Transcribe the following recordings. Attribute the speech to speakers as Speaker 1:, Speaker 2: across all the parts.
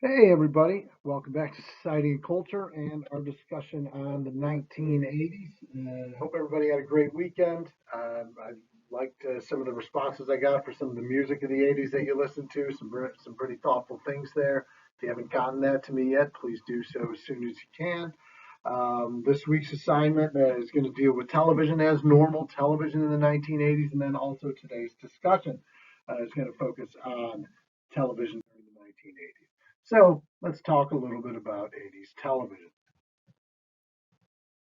Speaker 1: Hey everybody, welcome back to Society and Culture and our discussion on the 1980s. Hope everybody had a great weekend. I liked some of the responses I got for some of the music of the 80s that you listened to, some pretty thoughtful things there. If you haven't gotten that to me yet, please do so as soon as you can. This week's assignment is going to deal with television as normal, television in the 1980s, and then also today's discussion is going to focus on television during the 1980s. So let's talk a little bit about 80s television.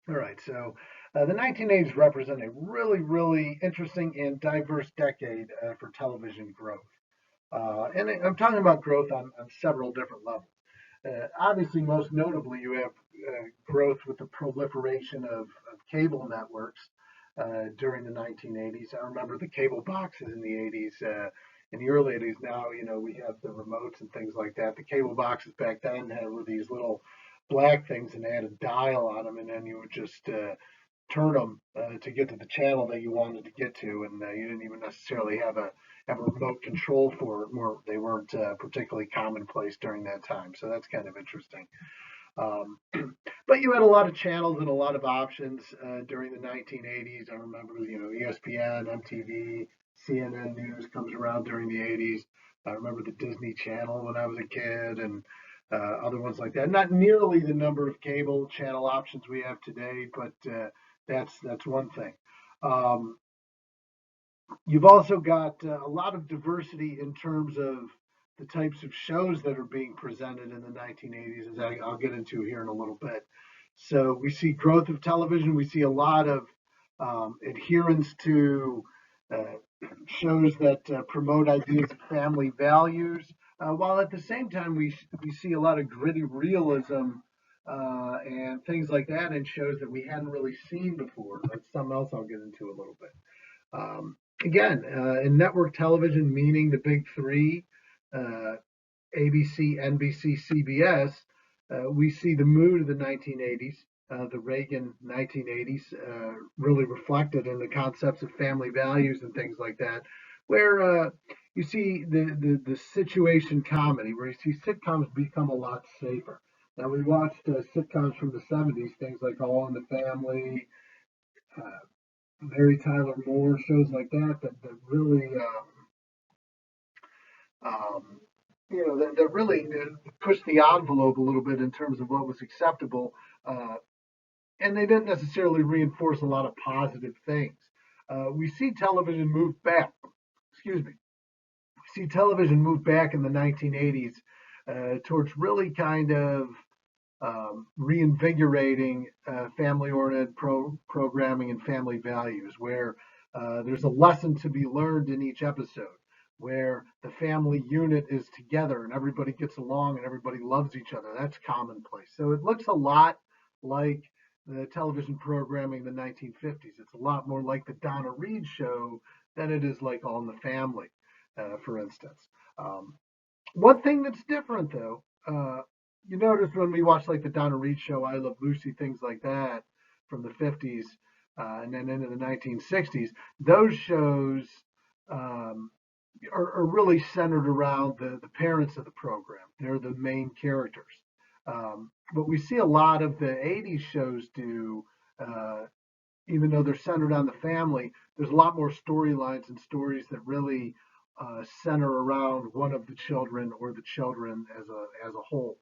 Speaker 1: All right, so the 1980s represent a really interesting and diverse decade for television growth. And I'm talking about growth on several different levels. Obviously, most notably, you have growth with the proliferation of cable networks during the 1980s. I remember the cable boxes in the 80s. In the early 80s, now we have the remotes and things like that. The cable boxes back then were these little black things, and they had a dial on them, and then you would just turn them to get to the channel that you wanted to get to, and you didn't even necessarily have a remote control for it. More, they weren't particularly commonplace during that time, so that's kind of interesting. Um, but you had a lot of channels and a lot of options during the 1980s. I remember, ESPN, MTV, CNN News comes around during the 80s. I remember the Disney Channel when I was a kid, and other ones like that. Not nearly the number of cable channel options we have today, but that's one thing. Um, you've also got a lot of diversity in terms of the types of shows that are being presented in the 1980s, as I'll get into here in a little bit. So we see growth of television. We see a lot of adherence to uh, shows that promote ideas of family values, while at the same time we see a lot of gritty realism and things like that in shows that we hadn't really seen before. That's something else I'll get into a little bit. Again, in network television, meaning the big three, uh, ABC, NBC, CBS, we see the mood of the 1980s, the Reagan 1980s, really reflected in the concepts of family values and things like that, where you see the situation comedy, where you see sitcoms become a lot safer. Now, we watched sitcoms from the 70s, things like All in the Family, uh, Mary Tyler Moore, shows like that really that really pushed the envelope a little bit in terms of what was acceptable, uh, and they didn't necessarily reinforce a lot of positive things. We see television move back. Excuse me. We see television move back in the 1980s towards really kind of reinvigorating family-oriented programming and family values, where there's a lesson to be learned in each episode, where the family unit is together and everybody gets along and everybody loves each other. That's commonplace. So it looks a lot like the television programming in the 1950s. It's a lot more like the Donna Reed show than it is like All in the Family, for instance. Um, One thing that's different, though, you notice when we watch like the Donna Reed show, I Love Lucy, things like that from the 50s and then into the 1960s, those shows um, are really centered around the parents of the program. They're the main characters. But we see a lot of the 80s shows do, uh, even though they're centered on the family, there's a lot more storylines and stories that really center around one of the children or the children as a whole.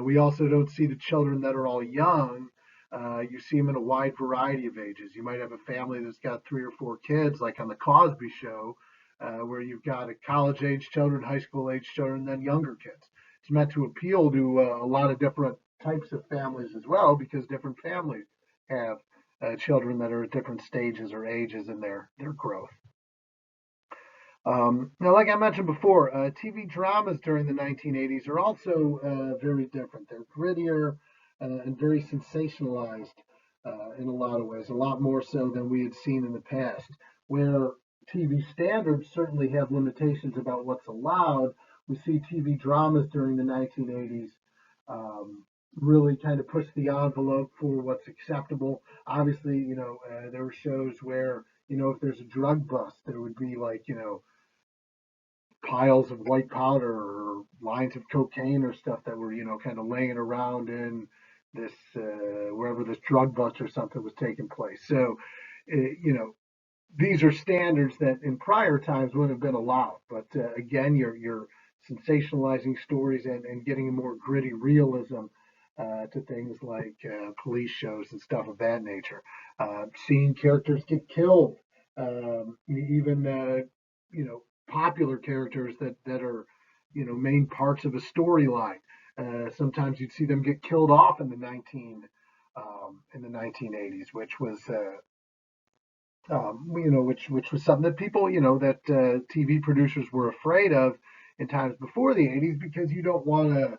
Speaker 1: We also don't see the children that are all young. You see them in a wide variety of ages. You might have a family that's got three or four kids, like on the Cosby Show, where you've got a college age children, high school age children, and then younger kids. It's meant to appeal to a lot of different types of families as well, because different families have children that are at different stages or ages in their growth. Now, like I mentioned before, TV dramas during the 1980s are also very different. They're grittier and very sensationalized in a lot of ways, a lot more so than we had seen in the past. Where TV standards certainly have limitations about what's allowed, we see TV dramas during the 1980s um, really kind of push the envelope for what's acceptable. Obviously, there were shows where, if there's a drug bust, there would be like, piles of white powder or lines of cocaine or stuff that were, kind of laying around in this wherever this drug bust or something was taking place. So, these are standards that in prior times wouldn't have been allowed. But again, you're sensationalizing stories and getting a more gritty realism to things like police shows and stuff of that nature. Seeing characters get killed, even popular characters that are main parts of a storyline. Sometimes you'd see them get killed off in the 1980s, which was which was something that people, that TV producers were afraid of in times before the 80s, because you don't want to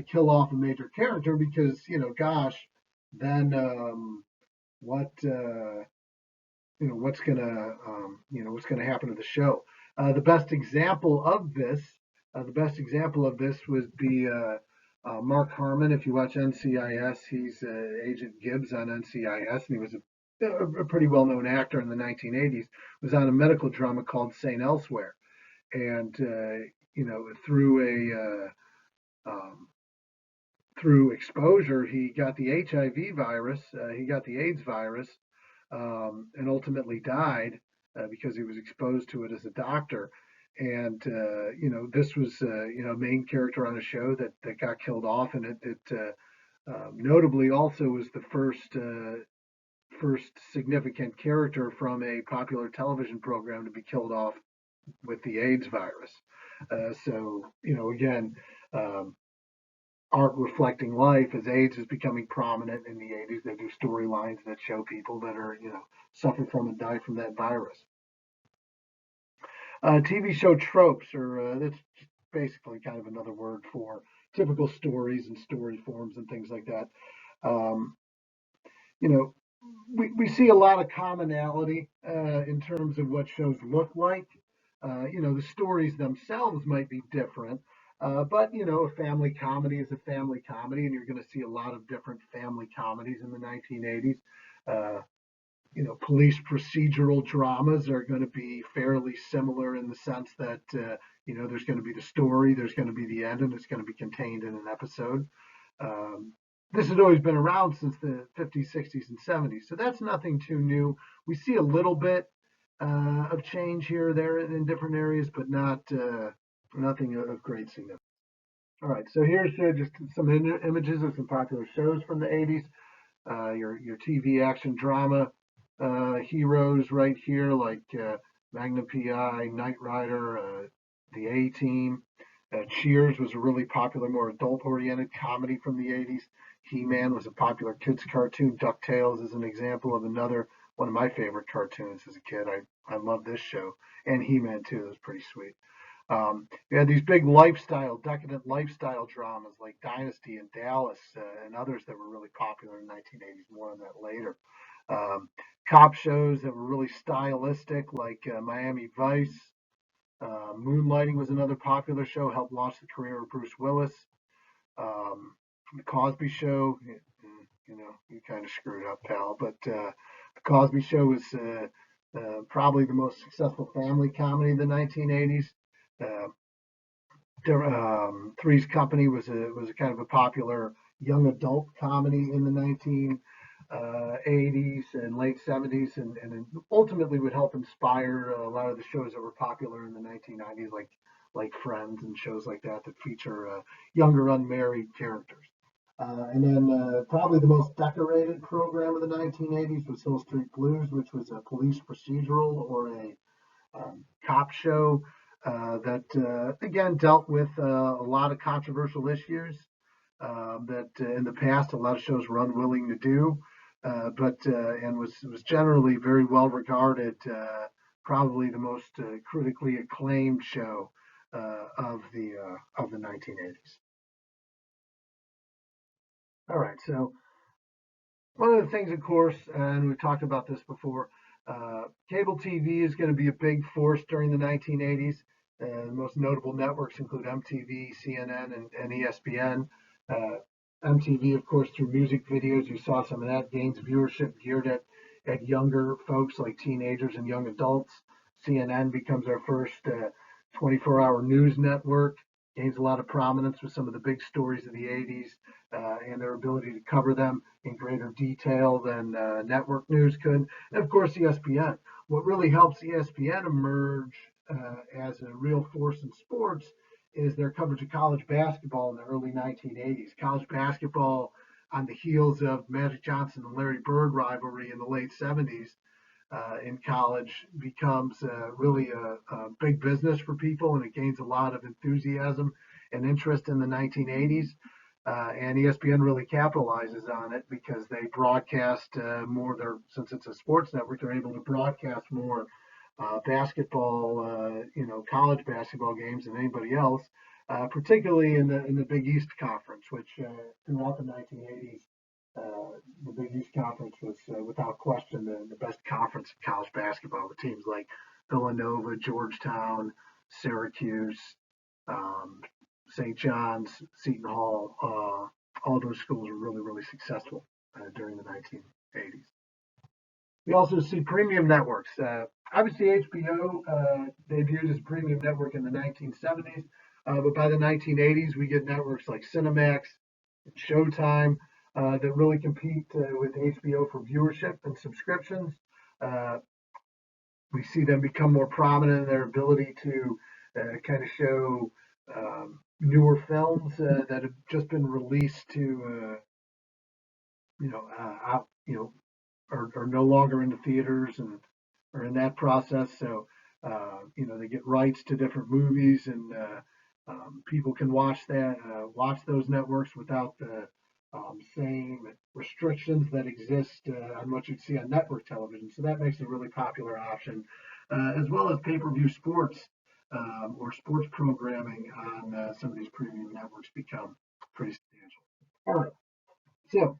Speaker 1: kill off a major character because, gosh, then what, what's gonna happen to the show. The best example of this, would be Mark Harmon. If you watch NCIS, he's Agent Gibbs on NCIS, and he was a pretty well-known actor in the 1980s. Was on a medical drama called St. Elsewhere, and through exposure, he got the HIV virus, he got the AIDS virus, and ultimately died because he was exposed to it as a doctor. And this was a main character on a show that got killed off, and it notably also was the first significant character from a popular television program to be killed off with the AIDS virus. So again. Art reflecting life, as AIDS is becoming prominent in the 80s. They do storylines that show people that are, suffer from and die from that virus. TV show tropes, or that's basically kind of another word for typical stories and story forms and things like that. Um, you know, we see a lot of commonality in terms of what shows look like. The stories themselves might be different, but a family comedy is a family comedy, and you're going to see a lot of different family comedies in the 1980s. Uh, Police procedural dramas are going to be fairly similar in the sense that there's going to be the story, there's going to be the end, and it's going to be contained in an episode. Um, this has always been around since the 50s, 60s, and 70s, so that's nothing too new. We see a little bit of change here or there in different areas, but nothing of great significance. All right, so here's just some images of some popular shows from the 80s. Your TV action drama heroes right here, like Magnum PI, Knight Rider, The A Team. Cheers was a really popular, more adult-oriented comedy from the 80s. He-Man was a popular kids cartoon. DuckTales is an example of another one of my favorite cartoons as a kid. I love this show, and He-Man too. It was pretty sweet. You had these big decadent lifestyle dramas like Dynasty and Dallas and others that were really popular in the 1980s. More on that later. Um, Cop shows that were really stylistic, like Miami Vice. Moonlighting was another popular show, helped launch the career of Bruce Willis. Um, the Cosby Show, you kind of screwed up, pal. But the Cosby Show was probably the most successful family comedy of the 1980s. Uh, Three's Company was a kind of a popular young adult comedy in the 1980s and late 70s, and ultimately would help inspire a lot of the shows that were popular in the 1990s, like Friends and shows like that feature younger unmarried characters. And then probably the most decorated program of the 1980s was Hill Street Blues, which was a police procedural or a cop show that again dealt with a lot of controversial issues that in the past a lot of shows were unwilling to do, but and was generally very well regarded. Probably the most critically acclaimed show of the 1980s. All right, so one of the things, of course, and we've talked about this before, cable TV is going to be a big force during the 1980s. The most notable networks include MTV, CNN, and ESPN. Uh, MTV, of course, through music videos, you saw some of that gains viewership geared at younger folks like teenagers and young adults. CNN becomes our first 24-hour news network. gains a lot of prominence with some of the big stories of the 80s and their ability to cover them in greater detail than network news could. And of course, ESPN. What really helps ESPN emerge as a real force in sports is their coverage of college basketball in the early 1980s. College basketball on the heels of Magic Johnson and Larry Bird rivalry in the late 70s in college becomes really a big business for people, and it gains a lot of enthusiasm and interest in the 1980s. And ESPN really capitalizes on it because they broadcast more. Since it's a sports network, they're able to broadcast more basketball, college basketball games than anybody else, particularly in the Big East Conference, which throughout the 1980s, the Big East Conference was without question the best conference in college basketball, with teams like Villanova, Georgetown, Syracuse, St. John's, Seton Hall. All those schools were really, really successful during the 1980s. We also see premium networks. Obviously, HBO debuted as a premium network in the 1970s, but by the 1980s, we get networks like Cinemax and Showtime that really compete with HBO for viewership and subscriptions. We see them become more prominent in their ability to kind of show newer films that have just been released to, are no longer in the theaters and are in that process. So, they get rights to different movies, and people can watch those networks without the same restrictions that exist on what you'd see on network television. So that makes it a really popular option, as well as pay-per-view sports or sports programming on some of these premium networks become pretty substantial. All right. So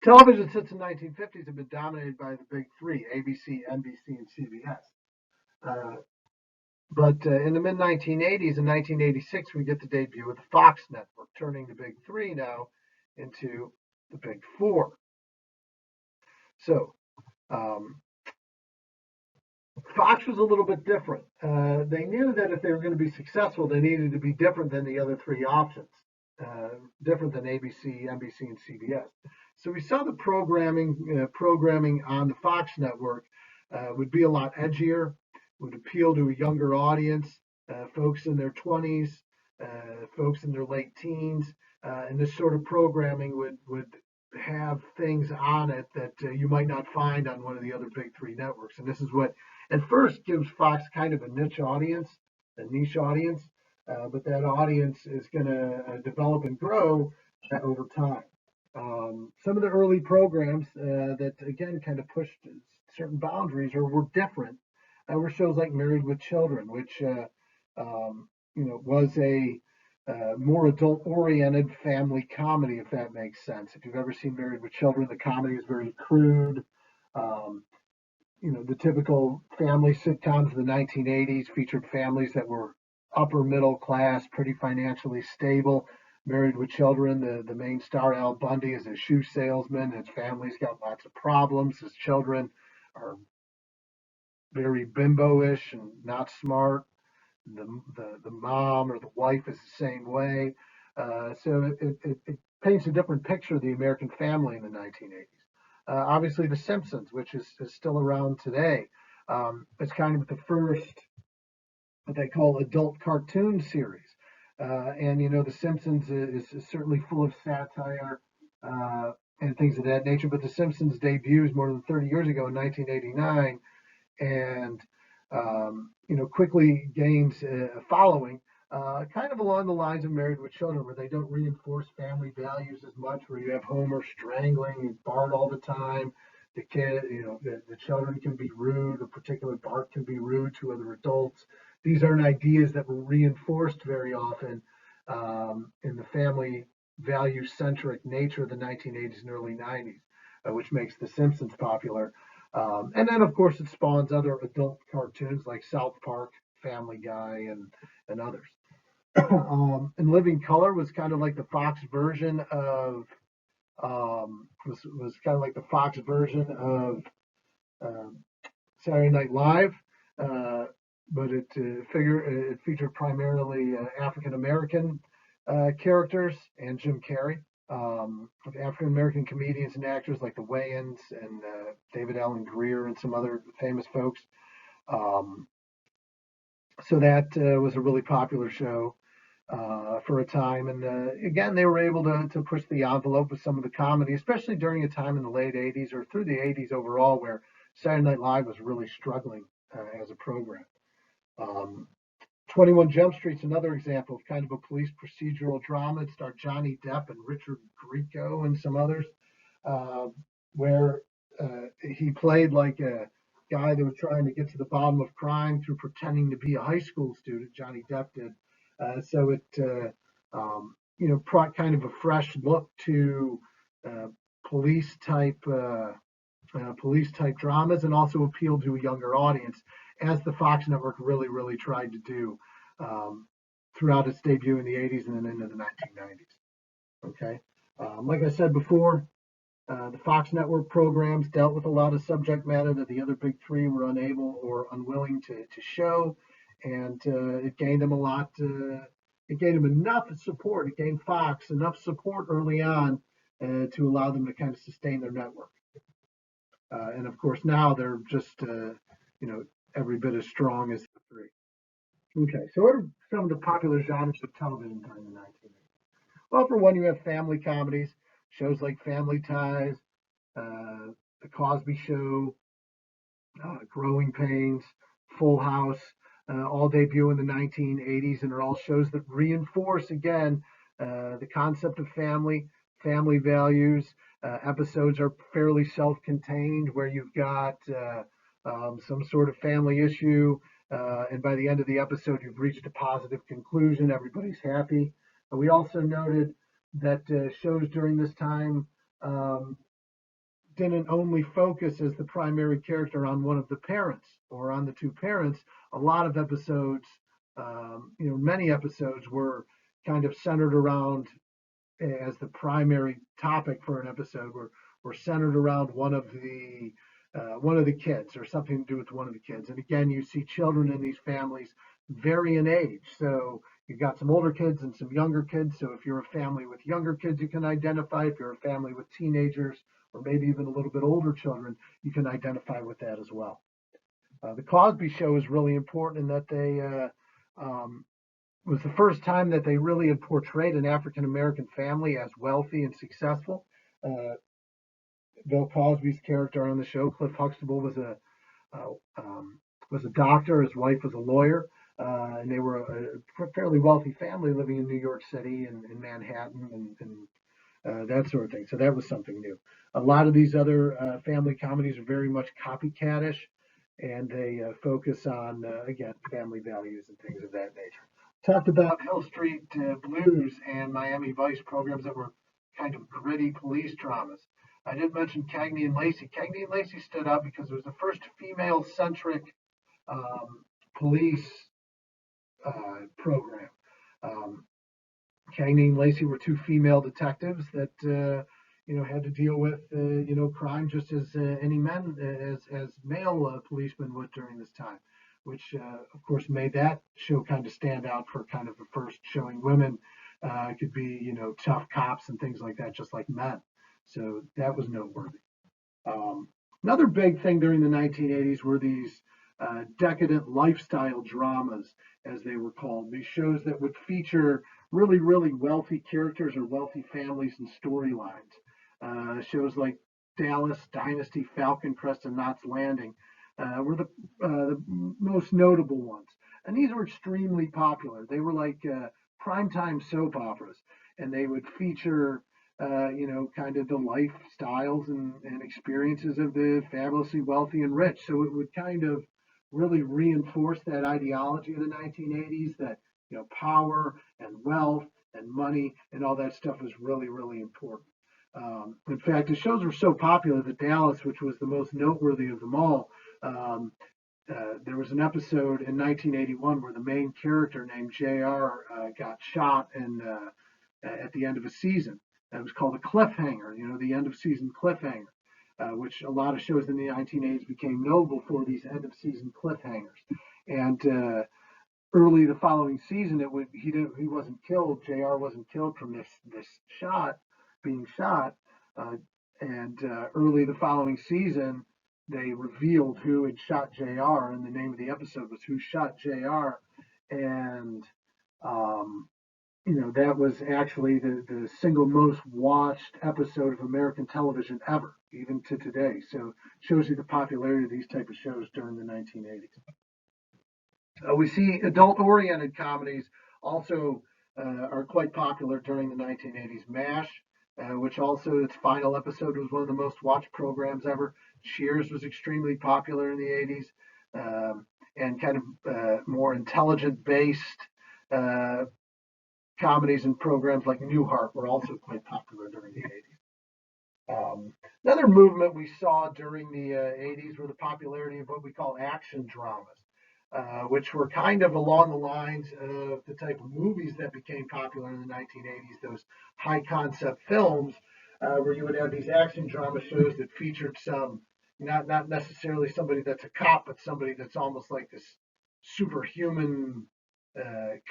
Speaker 1: television since the 1950s have been dominated by the big three, ABC, NBC, and CBS. But in the mid-1980s, in 1986, we get the debut of the Fox network, turning the big three now into the big four. So Fox was a little bit different. They knew that if they were going to be successful, they needed to be different than the other three options, different than ABC, NBC, and CBS. So we saw the programming on the Fox network would be a lot edgier, would appeal to a younger audience, folks in their 20s, folks in their late teens, and this sort of programming would have things on it that you might not find on one of the other big three networks. And this is what at first gives Fox kind of a niche audience, but that audience is going to develop and grow over time. Some of the early programs that again kind of pushed certain boundaries or were different were shows like Married with Children, which was a more adult-oriented family comedy, if that makes sense. If you've ever seen Married with Children, the comedy is very crude. The typical family sitcoms of the 1980s featured families that were upper middle class, pretty financially stable. Married with Children, the main star, Al Bundy, is a shoe salesman. His family's got lots of problems. His children are very bimbo-ish and not smart. The mom or the wife is the same way. So it paints a different picture of the American family in the 1980s. Obviously, The Simpsons, which is still around today, it's kind of the first what they call adult cartoon series. And The Simpsons is certainly full of satire and things of that nature. But The Simpsons debuts more than 30 years ago in 1989, and quickly gains a following, kind of along the lines of Married with Children, where they don't reinforce family values as much, where you have Homer strangling Bart all the time. The children can be rude, or particularly Bart can be rude to other adults. These aren't ideas that were reinforced very often in the family value-centric nature of the 1980s and early 90s, which makes The Simpsons popular. And then, of course, it spawns other adult cartoons like South Park, Family Guy, and others. And Living Color was kind of like the Fox version of Saturday Night Live. but it featured primarily African American characters and Jim Carrey. African American comedians and actors like the Wayans and David Allen Greer and some other famous folks. Um, so that was a really popular show for a time. And again, they were able to push the envelope with some of the comedy, especially during a time in the late 80s or through the 80s overall, where Saturday Night Live was really struggling as a program. Um, 21 Jump Street's another example of kind of a police procedural drama. It starred Johnny Depp and Richard Grieco and some others, uh, where he played like a guy that was trying to get to the bottom of crime through pretending to be a high school student. Johnny Depp did. So it, brought kind of a fresh look to uh, police type police type dramas, and also appealed to a younger audience, as the Fox network really, really tried to do um, throughout its debut in the 80s and then into the 1990s. Okay. Like I said before, the Fox network programs dealt with a lot of subject matter that the other big three were unable or unwilling to show, and it gained them a lot. It gained them enough support. It gained Fox enough support early on to allow them to kind of sustain their network. And of course, now they're just, every bit as strong as the three. Okay, so what are some of the popular genres of television during the 1980s? Well, for one, you have family comedies, shows like Family Ties, The Cosby Show, Growing Pains, Full House, all debut in the 1980s, and are all shows that reinforce again the concept of family, family values. Episodes are fairly self-contained, where you've got some sort of family issue, and by the end of the episode, you've reached a positive conclusion. Everybody's happy. We also noted that shows during this time um, didn't only focus as the primary character on one of the parents or on the two parents. A lot of episodes, many episodes were kind of centered around, as the primary topic for an episode, were centered around one of the kids, or something to do with one of the kids. And again, you see children in these families vary in age. So you've got some older kids and some younger kids. So if you're a family with younger kids, you can identify. If you're a family with teenagers or maybe even a little bit older children, you can identify with that as well. The Cosby Show is really important in that they was the first time that they really had portrayed an African American family as wealthy and successful. Uh, Bill Cosby's character on the show, Cliff Huxtable, uh, um, was a doctor. His wife was a lawyer, and they were a fairly wealthy family living in New York City and in Manhattan and that sort of thing. So that was something new. A lot of these other family comedies are very much copycatish, and they focus on, again, family values and things of that nature. Talked about Hill Street Blues and Miami Vice programs that were kind of gritty police dramas. I did mention Cagney and Lacey. Cagney and Lacey stood out because it was the first female-centric um, police program. Um, Cagney and Lacey were two female detectives that had to deal with crime just as any men as male policemen would during this time, which of course made that show kind of stand out for kind of the first showing women could be tough cops and things like that, just like men. So that was noteworthy. Um, Another big thing during the 1980s were these decadent lifestyle dramas, as they were called. These shows that would feature really, really wealthy characters or wealthy families and storylines. Shows like Dallas, Dynasty, Falcon Crest, and Knots Landing were the most notable ones. And these were extremely popular. They were like primetime soap operas, and they would feature kind of the lifestyles and experiences of the fabulously wealthy and rich. So it would kind of really reinforce that ideology of the 1980s that, power and wealth and money and all that stuff was really, really important. In fact, the shows were so popular that Dallas, which was the most noteworthy of them all, um, there was an episode in 1981 where the main character named JR got shot at the end of a season. It was called a cliffhanger, the end of season cliffhanger, which a lot of shows in the 1980s became notable for these end of season cliffhangers. And early the following season, he wasn't killed. Jr. wasn't killed from this being shot. Uh, and early the following season, they revealed who had shot Jr. And the name of the episode was "Who Shot Jr." And um, that was actually the single most watched episode of American television ever, even to today. So shows you the popularity of these type of shows during the 1980s. We see adult-oriented comedies also are quite popular during the 1980s. MASH, which also its final episode was one of the most watched programs ever. Cheers was extremely popular in the 80s, and kind of more intelligent-based uh, comedies and programs like Newhart were also quite popular during the 80s. Another movement we saw during the 80s were the popularity of what we call action dramas, which were kind of along the lines of the type of movies that became popular in the 1980s, those high concept films, where you would have these action drama shows that featured not necessarily somebody that's a cop, but somebody that's almost like this superhuman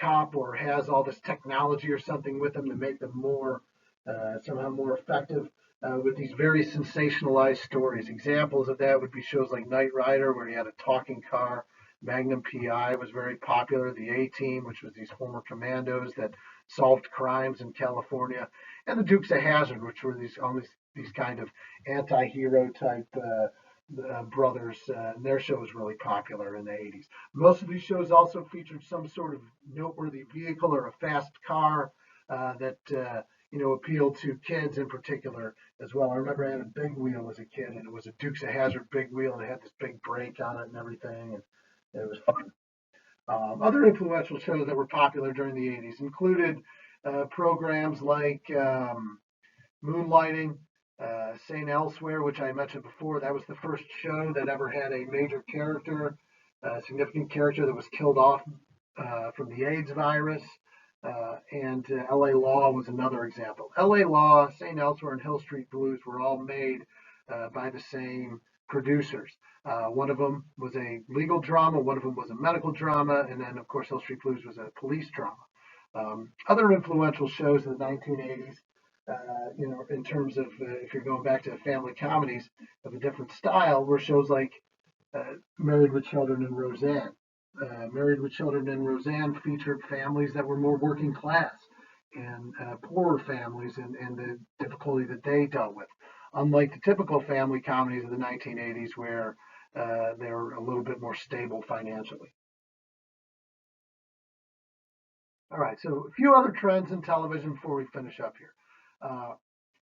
Speaker 1: cop or has all this technology or something with them to make them somehow more effective with these very sensationalized stories. Examples of that would be shows like Knight Rider, where he had a talking car. Magnum PI was very popular. The A Team, which was these former commandos that solved crimes in California, and the Dukes of Hazzard, which were these kind of anti-hero type brothers. And their show was really popular in the 80s. Most of these shows also featured some sort of noteworthy vehicle or a fast car that appealed to kids in particular as well. I remember I had a big wheel as a kid, and it was a Dukes of Hazzard big wheel, and it had this big brake on it and everything, and it was fun. Other influential shows that were popular during the 80s included programs like Moonlighting, St. Elsewhere, which I mentioned before. That was the first show that ever had a major character, a significant character that was killed off from the AIDS virus. And LA Law was another example. LA Law, St. Elsewhere, and Hill Street Blues were all made by the same producers. One of them was a legal drama, one of them was a medical drama, and then, of course, Hill Street Blues was a police drama. Other influential shows in the 1980s, in terms of if you're going back to family comedies of a different style, were shows like Married with Children and Roseanne. Married with Children and Roseanne featured families that were more working class and poorer families and the difficulty that they dealt with. Unlike the typical family comedies of the 1980s, where they're a little bit more stable financially. All right, so a few other trends in television before we finish up here.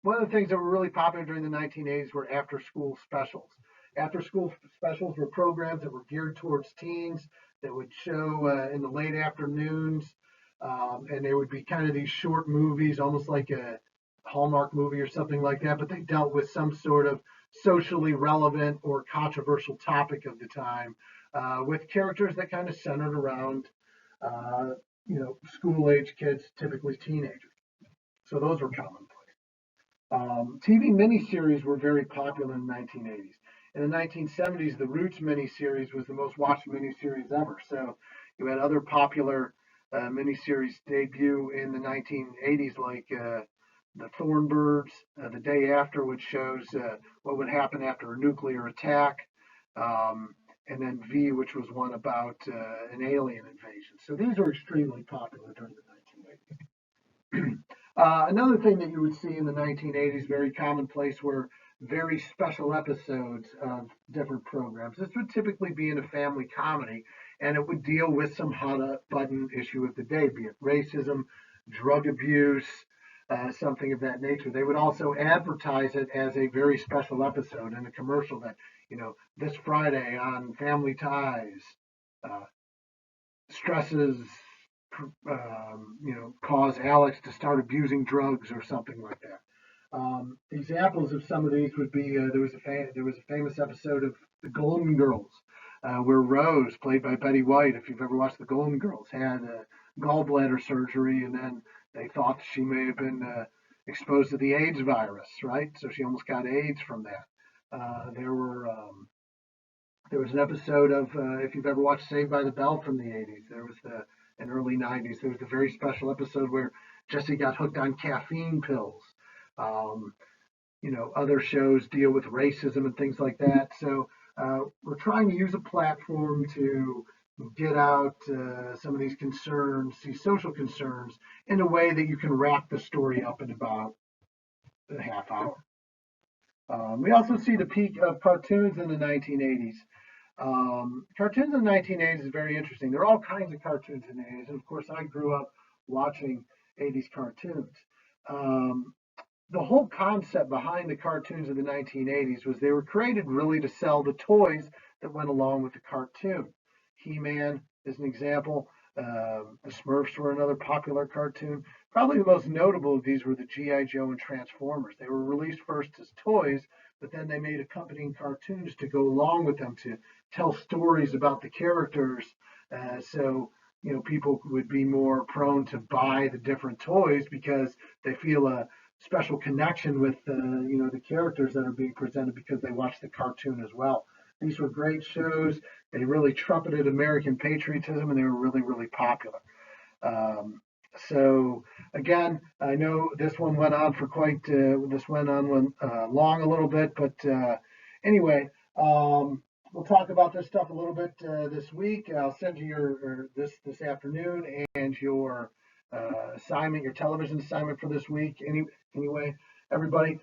Speaker 1: One of the things that were really popular during the 1980s were after-school specials. After-school specials were programs that were geared towards teens that would show in the late afternoons, and they would be kind of these short movies, almost like a Hallmark movie or something like that, but they dealt with some sort of socially relevant or controversial topic of the time, with characters that kind of centered around, school-age kids, typically teenagers. So those were common. TV miniseries were very popular in the 1980s. In the 1970s, the Roots miniseries was the most watched miniseries ever. So you had other popular miniseries debut in the 1980s, like The Thornbirds, The Day After, which shows what would happen after a nuclear attack, and then V, which was one about an alien invasion. So these were extremely popular during the 1980s. Another thing that you would see in the 1980s, very commonplace, were very special episodes of different programs. This would typically be in a family comedy, and it would deal with some hot button issue of the day, be it racism, drug abuse, something of that nature. They would also advertise it as a very special episode in a commercial that, this Friday on Family Ties, uh, stresses cause Alex to start abusing drugs or something like that. Examples of some of these would be there was a famous episode of The Golden Girls, where Rose, played by Betty White, if you've ever watched The Golden Girls, had gallbladder surgery, and then they thought she may have been exposed to the AIDS virus, right? So she almost got AIDS from that. There was an episode of, if you've ever watched Saved by the Bell from the 80s, there was in early 90s, there was a very special episode where Jesse got hooked on caffeine pills. Um, other shows deal with racism and things like that. So we're trying to use a platform to get out some of these concerns, these social concerns, in a way that you can wrap the story up in about a half hour. We also see the peak of cartoons in the 1980s. Cartoons in the 1980s is very interesting. There are all kinds of cartoons in the 80s, and of course, I grew up watching 80s cartoons. Um, the whole concept behind the cartoons of the 1980s was they were created really to sell the toys that went along with the cartoon. He-Man is an example. The Smurfs were another popular cartoon. Probably the most notable of these were the G.I. Joe and Transformers. They were released first as toys, but then they made accompanying cartoons to go along with them to tell stories about the characters. So people would be more prone to buy the different toys because they feel a special connection with the characters that are being presented because they watch the cartoon as well. These were great shows. They really trumpeted American patriotism, and they were really, really popular. So again, I know this one went on for long a little bit, but anyway, we'll talk about this stuff a little bit this week. I'll send you this afternoon and your assignment, your television assignment for this week. Anyway, everybody,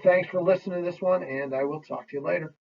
Speaker 1: thanks for listening to this one, and I will talk to you later.